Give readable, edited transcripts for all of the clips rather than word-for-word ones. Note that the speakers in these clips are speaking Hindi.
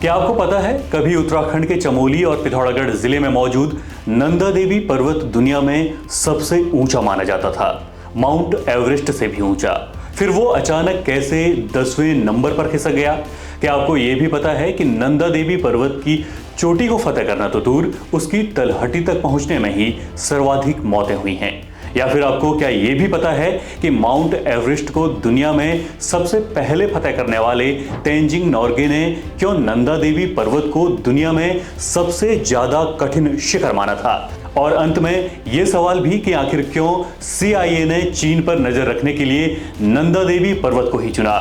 क्या आपको पता है कभी उत्तराखंड के चमोली और पिथौरागढ़ जिले में मौजूद नंदा देवी पर्वत दुनिया में सबसे ऊंचा माना जाता था, माउंट एवरेस्ट से भी ऊंचा। फिर वो अचानक कैसे 10वें नंबर पर खिसक गया? क्या आपको ये भी पता है कि नंदा देवी पर्वत की चोटी को फतेह करना तो दूर, उसकी तलहटी तक पहुंचने में ही सर्वाधिक मौतें हुई हैं? या फिर आपको क्या ये भी पता है कि माउंट एवरेस्ट को दुनिया में सबसे पहले फतेह करने वाले तेंजिंग नोर्गे ने क्यों नंदा देवी पर्वत को दुनिया में सबसे ज्यादा कठिन शिखर माना था? और अंत में ये सवाल भी कि आखिर क्यों CIA ने चीन पर नजर रखने के लिए नंदा देवी पर्वत को ही चुना?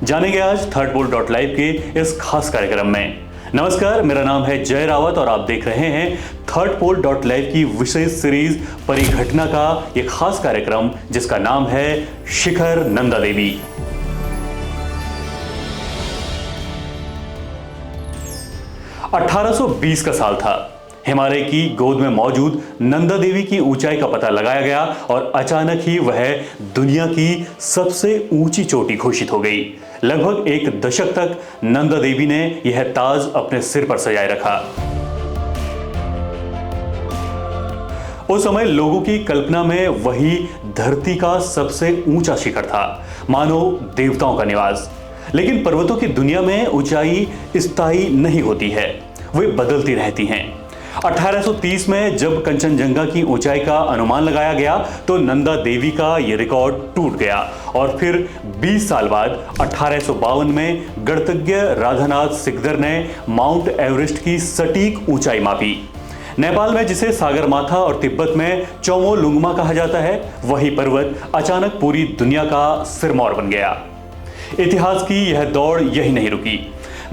जानेंगे आज थर्ड पोल .लाइव के इस खास कार्यक्रम में। नमस्कार, मेरा नाम है जय रावत और आप देख रहे हैं थर्ड पोल .लाइव की विशेष सीरीज परिघटना का ये खास कार्यक्रम, जिसका नाम है शिखर नंदा देवी। (1820) का साल था। हिमालय की गोद में मौजूद नंदा देवी की ऊंचाई का पता लगाया गया और अचानक ही वह दुनिया की सबसे ऊंची चोटी घोषित हो गई। लगभग एक दशक तक नंदा देवी ने यह ताज अपने सिर पर सजाए रखा। उस समय लोगों की कल्पना में वही धरती का सबसे ऊंचा शिखर था, मानो देवताओं का निवास। लेकिन पर्वतों की दुनिया में ऊंचाई स्थायी नहीं होती है, वे बदलती रहती हैं। 1830 में जब कंचनजंगा की ऊंचाई का अनुमान लगाया गया तो नंदा देवी का यह रिकॉर्ड टूट गया और फिर 20 साल बाद 1852 में गणतज्ञ राधानाथ सिकदर ने माउंट एवरेस्ट की सटीक ऊंचाई मापी। नेपाल में जिसे सागरमाथा और तिब्बत में चोमोलुंगमा कहा जाता है, वही पर्वत अचानक पूरी दुनिया का सिरमौर बन गया। इतिहास की यह दौड़ यही नहीं रुकी।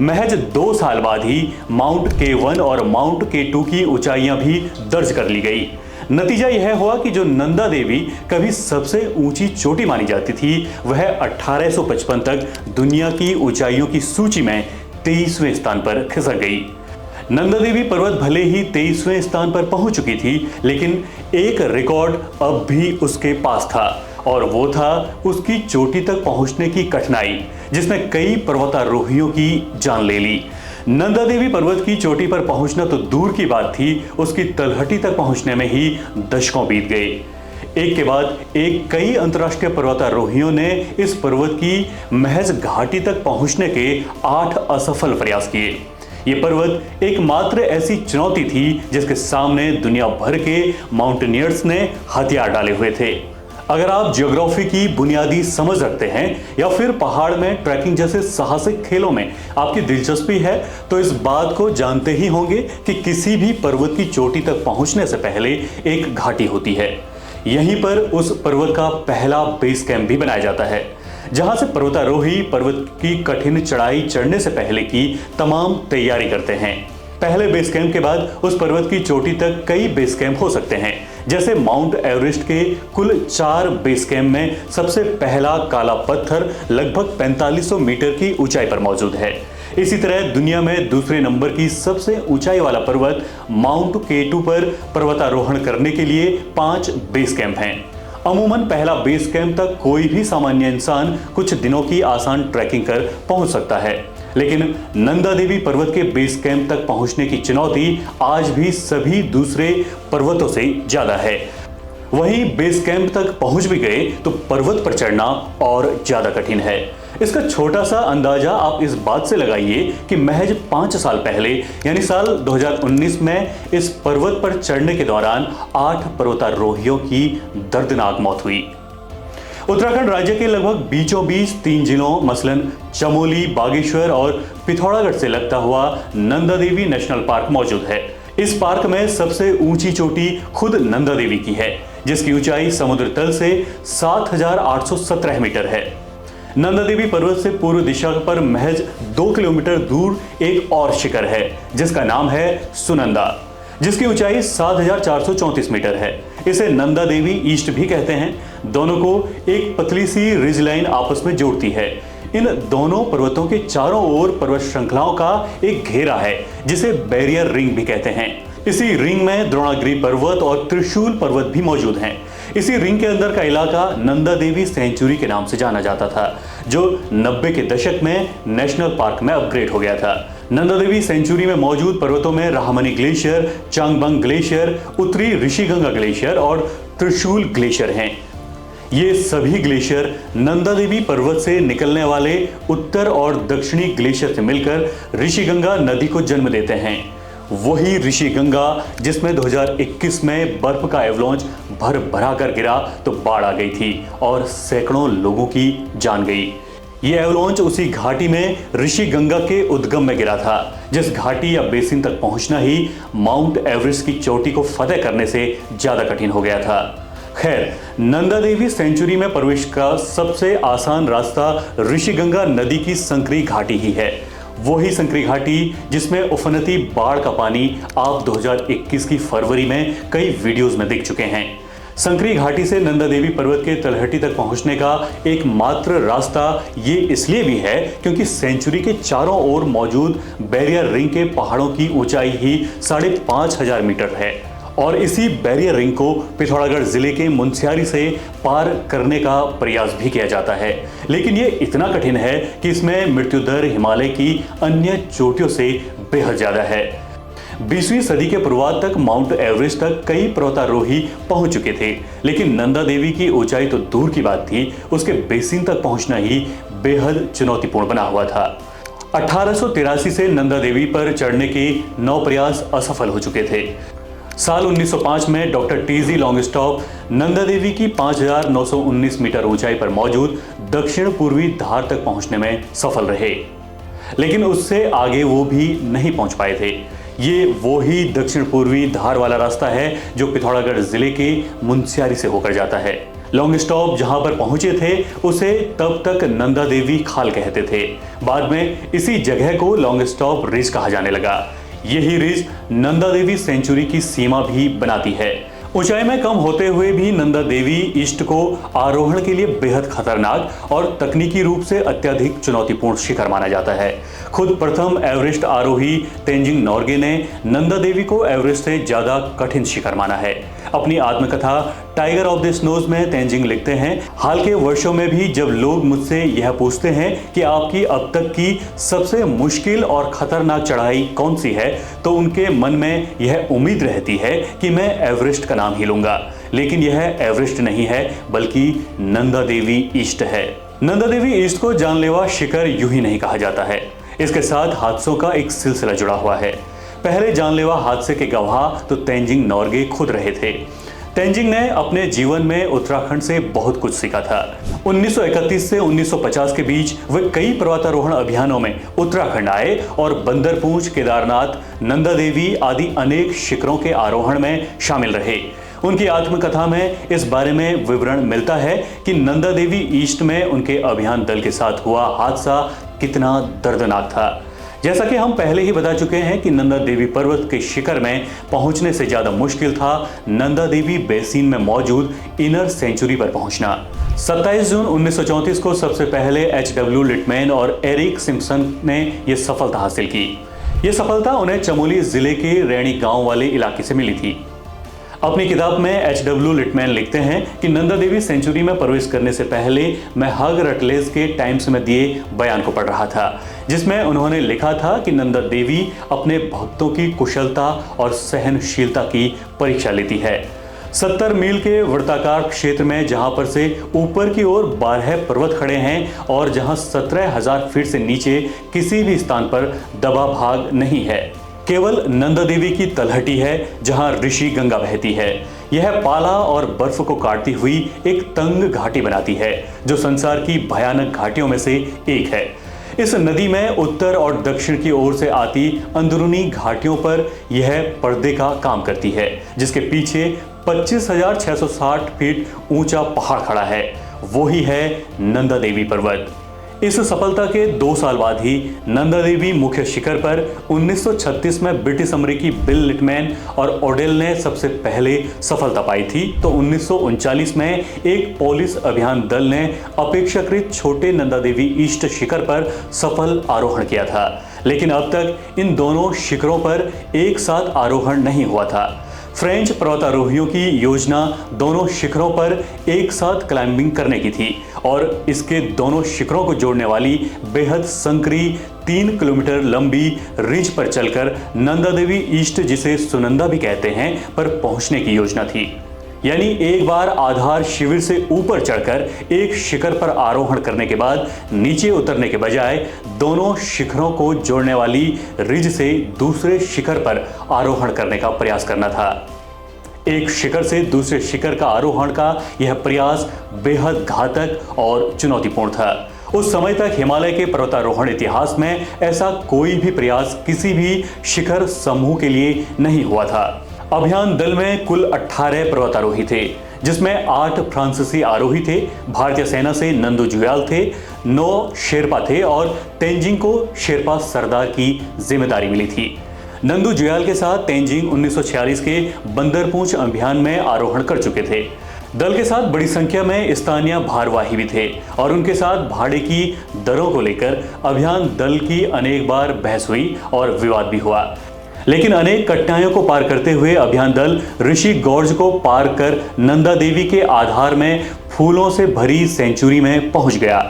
महज 2 साल बाद ही माउंट K1 और माउंट K2 की ऊंचाइयां भी दर्ज कर ली गई। नतीजा यह हुआ कि जो नंदा देवी कभी सबसे ऊंची चोटी मानी जाती थी, वह 1855 तक दुनिया की ऊंचाइयों की सूची में 23वें स्थान पर खिसक गई। नंदा देवी पर्वत भले ही 23वें स्थान पर पहुंच चुकी थी, लेकिन एक रिकॉर्ड अब भी उसके पास था और वो था उसकी चोटी तक पहुंचने की कठिनाई, जिसने कई पर्वतारोहियों की जान ले ली। नंदा देवी पर्वत की चोटी पर पहुंचना तो दूर की बात थी, उसकी तलहटी तक पहुंचने में ही दशकों बीत गए। एक के बाद एक कई अंतर्राष्ट्रीय पर्वतारोहियों ने इस पर्वत की महज घाटी तक पहुंचने के 8 असफल प्रयास किए। ये पर्वत एकमात्र ऐसी चुनौती थी जिसके सामने दुनिया भर के माउंटेनियर्स ने हथियार डाले हुए थे। अगर आप ज्योग्राफी की बुनियादी समझ रखते हैं या फिर पहाड़ में ट्रैकिंग जैसे साहसिक खेलों में आपकी दिलचस्पी है, तो इस बात को जानते ही होंगे कि किसी भी पर्वत की चोटी तक पहुंचने से पहले एक घाटी होती है। यहीं पर उस पर्वत का पहला बेस कैंप भी बनाया जाता है, जहां से पर्वतारोही पर्वत की कठिन चढ़ाई चढ़ने से पहले की तमाम तैयारी करते हैं। पहले बेस कैंप के बाद उस पर्वत की चोटी तक कई बेस कैंप हो सकते हैं। जैसे माउंट एवरेस्ट के कुल 4 बेस कैंप में सबसे पहला काला पत्थर लगभग 4500 मीटर की ऊंचाई पर मौजूद है। इसी तरह दुनिया में दूसरे नंबर की सबसे ऊंचाई वाला पर्वत माउंट K2 पर पर्वतारोहण करने के लिए 5 बेस कैंप हैं। अमूमन पहला बेस कैंप तक कोई भी सामान्य इंसान कुछ दिनों की आसान ट्रैकिंग कर पहुंच सकता है, लेकिन नंदा देवी पर्वत के बेस कैंप तक पहुंचने की चुनौती आज भी सभी दूसरे पर्वतों से ज्यादा है। वहीं बेस कैंप तक पहुंच भी गए तो पर्वत पर चढ़ना और ज्यादा कठिन है। इसका छोटा सा अंदाजा आप इस बात से लगाइए कि महज 5 साल पहले यानी साल 2019 में इस पर्वत पर चढ़ने के दौरान 8 पर्वतारोहियों की दर्दनाक मौत हुई। उत्तराखंड राज्य के लगभग बीचों बीच 3 जिलों मसलन चमोली, बागेश्वर और पिथौरागढ़ से लगता हुआ नंदा देवी नेशनल पार्क मौजूद है। इस पार्क में सबसे ऊंची चोटी खुद नंदा देवी की है, जिसकी ऊंचाई समुद्र तल से 7817 मीटर है। नंदा देवी पर्वत से पूर्व दिशा पर महज 2 किलोमीटर दूर एक और शिखर है, जिसका नाम है सुनंदा, जिसकी ऊंचाई 7434 मीटर है। इसे नंदा देवी ईस्ट भी कहते हैं। दोनों को एक पतली सी रिज लाइन आपस में जोड़ती है। इन दोनों पर्वतों के चारों ओर पर्वत श्रृंखलाओं का एक घेरा है, जिसे बैरियर रिंग भी कहते हैं। इसी रिंग में द्रोणागिरी पर्वत और त्रिशूल पर्वत भी मौजूद हैं। इसी रिंग के अंदर का इलाका नंदा देवी सेंचुरी के नाम से जाना जाता था, जो 90 के दशक में नेशनल पार्क में अपग्रेड हो गया था। नंदा देवी सेंचुरी में मौजूद पर्वतों में राहमनी ग्लेशियर, चांगबंग ग्लेशियर, उत्तरी ऋषिगंगा ग्लेशियर और त्रिशूल ग्लेशियर हैं। ये सभी ग्लेशियर नंदा देवी पर्वत से निकलने वाले उत्तर और दक्षिणी ग्लेशियर से मिलकर ऋषिगंगा नदी को जन्म देते हैं। वही ऋषिगंगा जिसमें 2021 में बर्फ का एवलांच भर भरा कर गिरा तो बाढ़ आ गई थी और सैकड़ों लोगों की जान गई। ये एवलांच उसी घाटी में ऋषिगंगा के उद्गम में गिरा था, जिस घाटी या बेसिन तक पहुंचना ही माउंट एवरेस्ट की चोटी को फतेह करने से ज्यादा कठिन हो गया था। खैर, नंदा देवी सेंचुरी में प्रवेश का सबसे आसान रास्ता ऋषिगंगा नदी की संकरी घाटी ही है। वही संकरी घाटी जिसमें उफनती बाढ़ का पानी आप 2021 की फरवरी में कई वीडियोस में दिख चुके हैं। संकरी घाटी से नंदा देवी पर्वत के तलहटी तक पहुंचने का एकमात्र रास्ता ये इसलिए भी है क्योंकि सेंचुरी के चारों ओर मौजूद बैरियर रिंग के पहाड़ों की ऊंचाई ही 5,500 मीटर है और इसी बैरियर रिंग को पिथौरागढ़ जिले के मुनस्यारी से पार करने का प्रयास भी किया जाता है, लेकिन ये इतना कठिन है कि इसमें मृत्यु दर हिमालय की अन्य चोटियों से बेहद ज्यादा है। 20वीं सदी के पूर्वार्ध तक माउंट एवरेस्ट तक कई पर्वतारोही पहुंच चुके थे, लेकिन नंदा देवी की ऊंचाई तो दूर की बात थी, उसके बेसिन तक पहुंचना ही बेहद चुनौतीपूर्ण बना हुआ था। 1883 से नंदा देवी पर चढ़ने के 9 प्रयास असफल हो चुके थे। साल 1905 में डॉक्टर टीजी लॉन्गस्टॉप नंदा देवी की 5,919 मीटर ऊंचाई पर मौजूद दक्षिण पूर्वी धार तक पहुंचने में सफल रहे, लेकिन उससे आगे वो भी नहीं पहुंच पाए थे। ये वो ही दक्षिण पूर्वी धार वाला रास्ता है जो पिथौरागढ़ जिले के मुनस्यारी से होकर जाता है। लॉन्गस्टॉप जहां पर पहुंचे थे उसे तब तक नंदा देवी खाल कहते थे। बाद में इसी जगह को लॉन्गस्टॉप रिज कहा जाने लगा। यही रिज नंदा देवी सेंचुरी की सीमा भी बनाती है। ऊंचाई में कम होते हुए भी नंदा देवी ईस्ट को आरोहण के लिए बेहद खतरनाक और तकनीकी रूप से अत्यधिक चुनौतीपूर्ण शिखर माना जाता है। खुद प्रथम एवरेस्ट आरोही तेंजिंग नोर्गे ने नंदा देवी को एवरेस्ट से ज्यादा कठिन शिखर माना है। अपनी आत्मकथा टाइगर ऑफ द स्नोज में तेंजिंग लिखते हैं, हाल के वर्षों में भी जब लोग मुझसे यह पूछते हैं कि आपकी अब तक की सबसे मुश्किल और खतरनाक चढ़ाई कौन सी है, तो उनके मन में यह उम्मीद रहती है कि मैं एवरेस्ट का नाम ही लूंगा, लेकिन यह एवरेस्ट नहीं है बल्कि नंदा देवी ईस्ट है। नंदा देवी ईस्ट को जानलेवा शिखर यूं ही नहीं कहा जाता है, इसके साथ हादसों का एक सिलसिला जुड़ा हुआ है। पहले जानलेवा हादसे के गवाह तो तेंजिंग नोर्गे खुद रहे थे। तेंजिंग ने अपने जीवन में उत्तराखंड से बहुत कुछ सीखा था। 1931 से 1950 के बीच वे कई पर्वतारोहण अभियानों में उत्तराखंड आए और बंदरपूंछ, केदारनाथ, नंदा देवी आदि अनेक शिखरों के आरोहण में शामिल रहे। उनकी आत्मकथा में इस बारे में विवरण मिलता है कि नंदा देवी ईस्ट में उनके अभियान दल के साथ हुआ हादसा कितना दर्दनाक था। जैसा कि हम पहले ही बता चुके हैं कि नंदा देवी पर्वत के शिखर में पहुंचने से ज्यादा मुश्किल था नंदा देवी बेसिन में मौजूद इनर सेंचुरी पर पहुंचना। 27 जून 1934 को सबसे पहले H.W. लिटमैन और एरिक सिम्पसन ने यह सफलता हासिल की। यह सफलता उन्हें चमोली जिले के रैणी गांव वाले इलाके से मिली थी। अपनी किताब में H.W. लिटमैन लिखते हैं कि नंदा देवी सेंचुरी में प्रवेश करने से पहले मैं हग रटलेज के टाइम्स में दिए बयान को पढ़ रहा था, जिसमें उन्होंने लिखा था कि नंदा देवी अपने भक्तों की कुशलता और सहनशीलता की परीक्षा लेती है। 70 मील के वृत्ताकार क्षेत्र में जहां पर से ऊपर की ओर 12 पर्वत खड़े हैं और जहां 17,000 फीट से नीचे किसी भी स्थान पर दबा भाग नहीं है, केवल नंदा देवी की तलहटी है जहां ऋषि गंगा बहती है। यह पाला और बर्फ को काटती हुई एक तंग घाटी बनाती है जो संसार की भयानक घाटियों में से एक है। इस नदी में उत्तर और दक्षिण की ओर से आती अंदरूनी घाटियों पर यह पर्दे का काम करती है, जिसके पीछे 25,660 फीट ऊंचा पहाड़ खड़ा है। वो ही है नंदा देवी पर्वत। इस सफलता के 2 साल बाद ही नंदा देवी मुख्य शिखर पर 1936 में ब्रिटिश अमेरिकी बिल लिटमैन और ओडेल ने सबसे पहले सफलता पाई थी, तो 1939 में एक पोलिस अभियान दल ने अपेक्षाकृत छोटे नंदा देवी ईस्ट शिखर पर सफल आरोहण किया था। लेकिन अब तक इन दोनों शिखरों पर एक साथ आरोहण नहीं हुआ था। फ्रेंच पर्वतारोहियों की योजना दोनों शिखरों पर एक साथ क्लाइंबिंग करने की थी और इसके दोनों शिखरों को जोड़ने वाली बेहद संकरी 3 किलोमीटर लंबी रिज पर चलकर नंदा देवी ईस्ट, जिसे सुनंदा भी कहते हैं, पर पहुंचने की योजना थी। यानी एक बार आधार शिविर से ऊपर चढ़कर एक शिखर पर आरोहण करने के बाद नीचे उतरने के बजाय दोनों शिखरों को जोड़ने वाली रिज से दूसरे शिखर पर आरोहण करने का प्रयास करना था। एक शिखर से दूसरे शिखर का आरोहण का यह प्रयास बेहद घातक और चुनौतीपूर्ण था। उस समय तक हिमालय के पर्वतारोहण इतिहास में ऐसा कोई भी प्रयास किसी भी शिखर समूह के लिए नहीं हुआ था। अभियान दल में कुल 18 पर्वतारोही थे, जिसमें 8 फ्रांसीसी आरोही थे, भारतीय सेना से नंदू जुयाल थे, 9 शेरपा थे और तेंजिंग को शेरपा सरदार की जिम्मेदारी मिली थी। नंदू जुयाल के साथ तेंजिंग 1946 के बंदरपूंछ अभियान में आरोहण कर चुके थे। दल के साथ बड़ी संख्या में स्थानीय भारवाही भी थे और उनके साथ भाड़े की दरों को लेकर अभियान दल की अनेक बार बहस हुई और विवाद भी हुआ। लेकिन अनेक कठिनाइयों को पार करते हुए अभियान दल ऋषि गॉर्ज को पार कर नंदा देवी के आधार में फूलों से भरी सेंचुरी में पहुंच गया।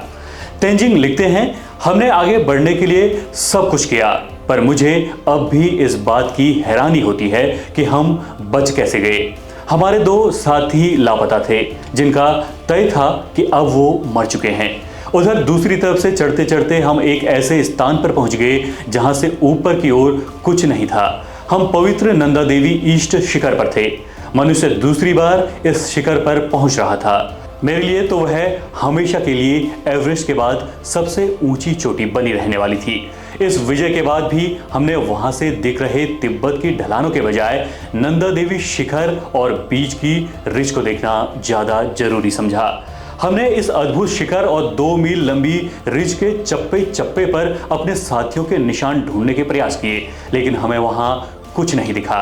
तेंजिंग लिखते हैं, हमने आगे बढ़ने के लिए सब कुछ किया, पर मुझे अब भी इस बात की हैरानी होती है कि हम बच कैसे गए। हमारे 2 साथी लापता थे, जिनका तय था कि अब वो मर चुके हैं। उधर दूसरी तरफ से चढ़ते चढ़ते हम एक ऐसे स्थान पर पहुंच गए जहां से ऊपर की ओर कुछ नहीं था। हम पवित्र नंदा देवी ईस्ट शिखर पर थे। मनुष्य दूसरी बार इस शिखर पर पहुंच रहा था। मेरे लिए तो वह हमेशा के लिए एवरेस्ट के बाद सबसे ऊंची चोटी बनी रहने वाली थी। इस विजय के बाद भी हमने वहां से दिख रहे तिब्बत की ढलानों के बजाय नंदा देवी शिखर और बीच की रिज को देखना ज्यादा जरूरी समझा। हमने इस अद्भुत शिखर और 2 मील लंबी रिज के चप्पे चप्पे पर अपने साथियों के निशान ढूंढने के प्रयास किए, लेकिन हमें वहां कुछ नहीं दिखा।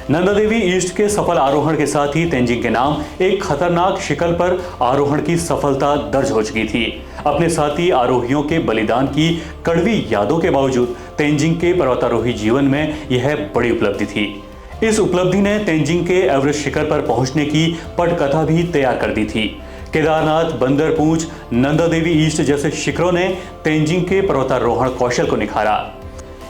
नंदा देवी ईस्ट के सफल आरोहण के साथ ही तेंजिंग के नाम एक खतरनाक शिखर पर आरोहण की सफलता दर्ज हो चुकी थी। अपने साथी आरोहियों के बलिदान की कड़वी यादों के बावजूद तेंजिंग के पर्वतारोही जीवन में यह बड़ी उपलब्धि थी। इस उपलब्धि ने तेंजिंग के एवरेस्ट शिखर पर पहुंचने की पटकथा भी तैयार कर दी थी। केदारनाथ, बंदरपूंछ, नंदा देवी ईस्ट जैसे शिखरों ने तेंजिंग के पर्वतारोहण कौशल को निखारा,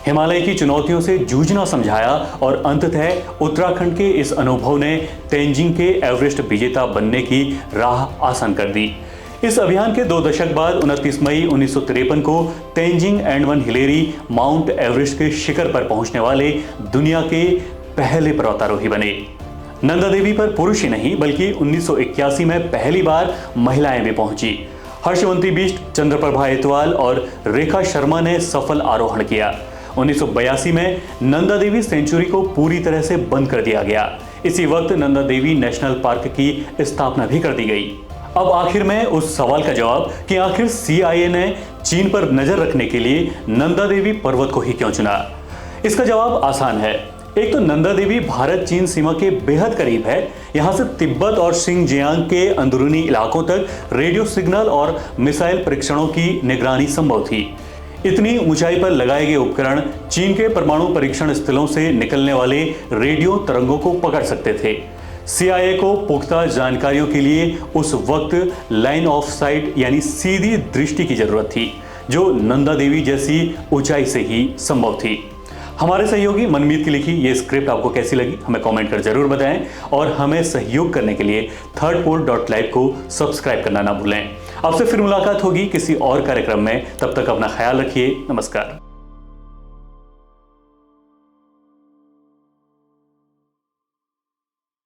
हिमालय की चुनौतियों से जूझना समझाया और अंततः उत्तराखंड के इस अनुभव ने तेंजिंग के एवरेस्ट विजेता बनने की राह आसान कर दी। इस अभियान के 2 दशक बाद 29 मई 1953 को Tenzing and one Hillary mount Everest के शिखर पर पहुंचने वाले दुनिया के पहले पर्वतारोही बने। नंदा देवी पर पुरुष ही नहीं बल्कि 1981 में पहली बार महिलाएं भी पहुंची। हर्षवंती बिष्ट, चंद्रप्रभा एतवाल और रेखा शर्मा ने सफल आरोहण किया। 1982 में नंदा देवी सेंचुरी को पूरी तरह से बंद कर दिया गया। इसी वक्त नंदा देवी नेशनल पार्क की स्थापना भी कर दी गई। अब आखिर में उस सवाल का जवाब कि आखिर CIA ने चीन पर नजर रखने के लिए नंदा देवी पर्वत को ही क्यों चुना। इसका जवाब आसान है। एक तो नंदा देवी भारत चीन सीमा के बेहद करीब है। यहाँ से तिब्बत और शिनजियांग के अंदरूनी इलाकों तक रेडियो सिग्नल और मिसाइल परीक्षणों की निगरानी संभव थी। इतनी ऊंचाई पर लगाए गए उपकरण चीन के परमाणु परीक्षण स्थलों से निकलने वाले रेडियो तरंगों को पकड़ सकते थे। CIA को पुख्ता जानकारियों के लिए उस वक्त लाइन ऑफ साइट यानी सीधी दृष्टि की जरूरत थी, जो नंदा देवी जैसी ऊंचाई से ही संभव थी। हमारे सहयोगी मनमीत की लिखी ये स्क्रिप्ट आपको कैसी लगी हमें कमेंट कर जरूर बताएं और हमें सहयोग करने के लिए thirdpole.live को सब्सक्राइब करना ना भूलें। आपसे फिर मुलाकात होगी किसी और कार्यक्रम में। तब तक अपना ख्याल रखिए। नमस्कार।